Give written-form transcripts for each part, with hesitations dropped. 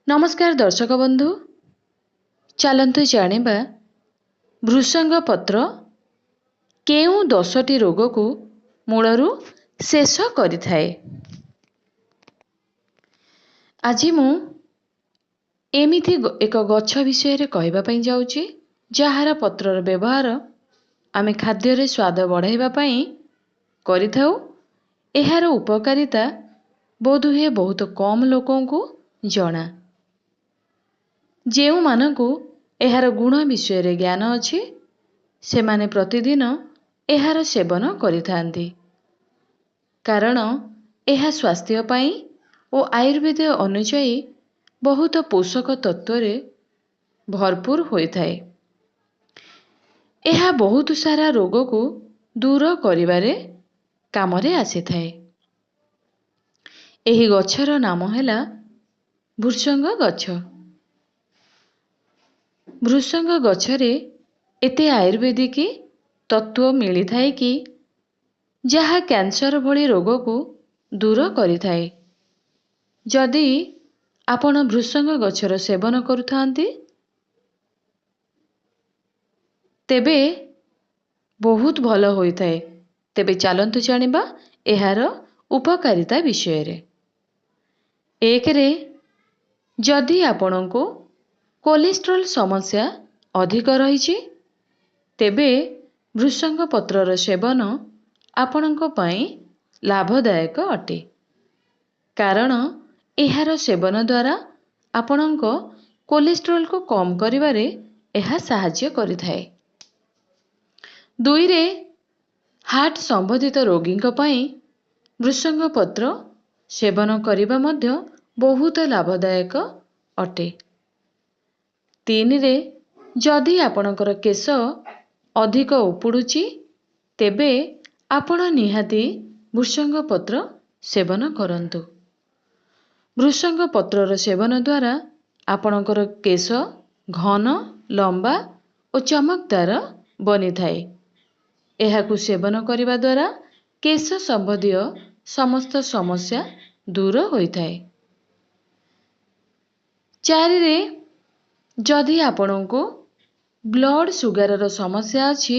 नमस्कार दर्शक बंधु, चलतु जानिबा भृषंग पत्र केउं 10टी रोग को मूलरू शेष करिथाए। आज मु एमिथि एक गछ विषय रे कहबा पई जाउची जहार पत्रर व्यवहार आमे खाद्य रे स्वाद बढ़ाइबा पई करिथाउ। एहार उपकारिता बोधुए बहुत कम लोकों को जଣା। जेउ मानकु एहार गुण विषय रे ज्ञान अछि सेमाने प्रतिदिन एहार सेवन करिथांती, कारण एहा स्वास्थ्य पई ओ आयुर्वेद अनुसायी बहुत पोषक तत्व रे भरपूर होइथाए। एहा बहुत सारा रोग को दूर करिबारे कामरे आसीथाए। एही गछर नाम हैला भृषंग गछ। भृषंग गछरे एते आयुर्वेदिक तत्व मिली थाए कि जहा कैंसर भली रोग को दूर करिथाए। जदि आपण भृषंग गछर सेवन करुथांती तेबे बहुत भलो होइथाए। तेबे चलंतु जानिबा एहार उपकारिता विषय रे। एक रे जदि आपणको कोलेस्ट्रॉल समस्या अधिक रहिछि तेबे भृषंग पत्रर सेवन आपणको पई लाभदायक अटे, कारण एहार सेवन द्वारा आपणको कोलेस्ट्रॉल को कम करिवारे एहा सहाय्य करिथाए। दुई रे हार्ट संबंधित रोगींक पई भृषंग पत्र सेवन करिबा मध्य बहुत लाभदायक अटे। तीन रे जदि आपणकर केश अधिक उपुडुची तेबे आपण निहाती भृषंग पत्र सेवन करंतु। भृषंग पत्रर सेवन द्वारा आपणकर केश घन, लंबा और चमकदार बनी थाए। एहाकु सेवन करिबा द्वारा केश संबंधी समस्त समस्या दूर होइथाए। चारि रे जदि आपणको ब्लड सुगारर समस्या अछि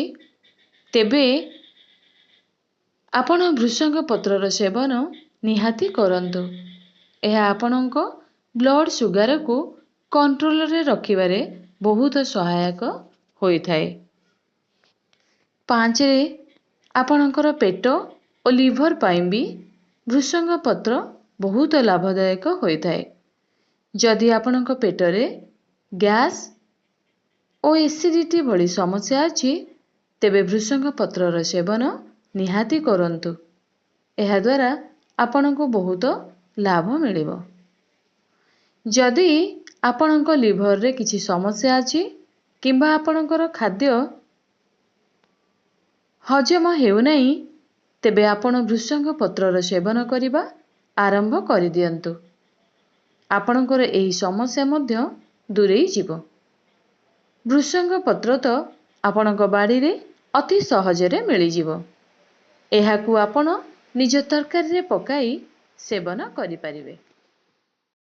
तेबे आपण भृषंग पत्रर सेवन निहाती करंतु। एहा आपणको ब्लड सुगार को कंट्रोल रे रखिबारे बहुत सहायक होइथाए। पांच रे आपणकर पेट और लिवर पई भी भृषंग पत्र बहुत लाभदायक होइथाए। जदि आपणको पेटरे गैस और एसिडिटी भली समस्या अछि तेबे भृषंग पत्रर सेवन निहाती करंतु। एहा द्वारा आपणको बहुत लाभ मिलिबो। जदि आपणको लिवर रे किछि समस्या अछि किंबा आपणकर खाद्य हजम हेउ नाही तेबे आपण भृषंग पत्रर सेवन करिबा आरंभ करि दियंतु। आपणकर एही समस्या मध्य दूरेई जिवो। भृषंग पत्र तो आपणको बाड़ी रे अति सहजरे मिली जिवो। एहाकु आपण निज तरकारी रे पकाई सेवन करि परिबे।